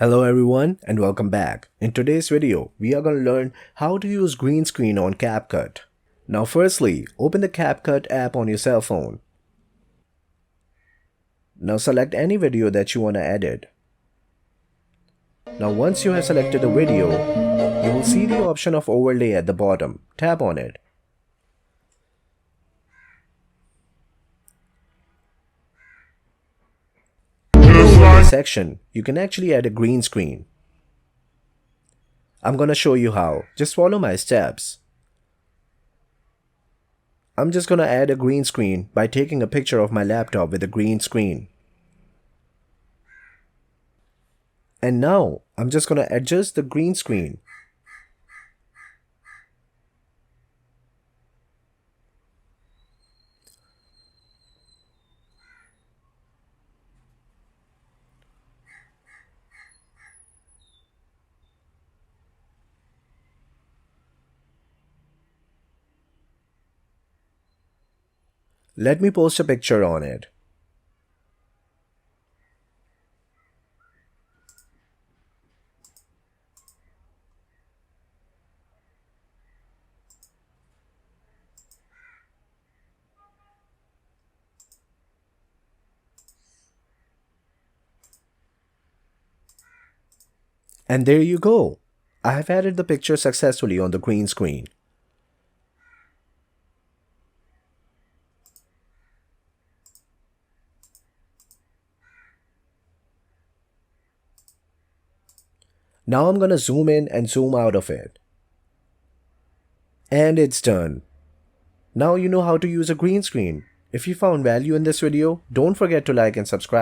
Hello everyone and welcome back. In today's video, we are going to learn how to use green screen on CapCut. Now firstly, open the CapCut app on your cell phone. Now select any video that you want to edit. Now once you have selected the video, you will see the option of overlay at the bottom. Tap on it. In this section, you can actually add a green screen. I'm gonna show you how. Just follow my steps. I'm just gonna add a green screen by taking a picture of my laptop with a green screen. And now, I'm just gonna adjust the green screen. Let me post a picture on it. And there you go. I have added the picture successfully on the green screen. Now I'm gonna zoom in and zoom out of it. And it's done. Now you know how to use a green screen. If you found value in this video, don't forget to like and subscribe.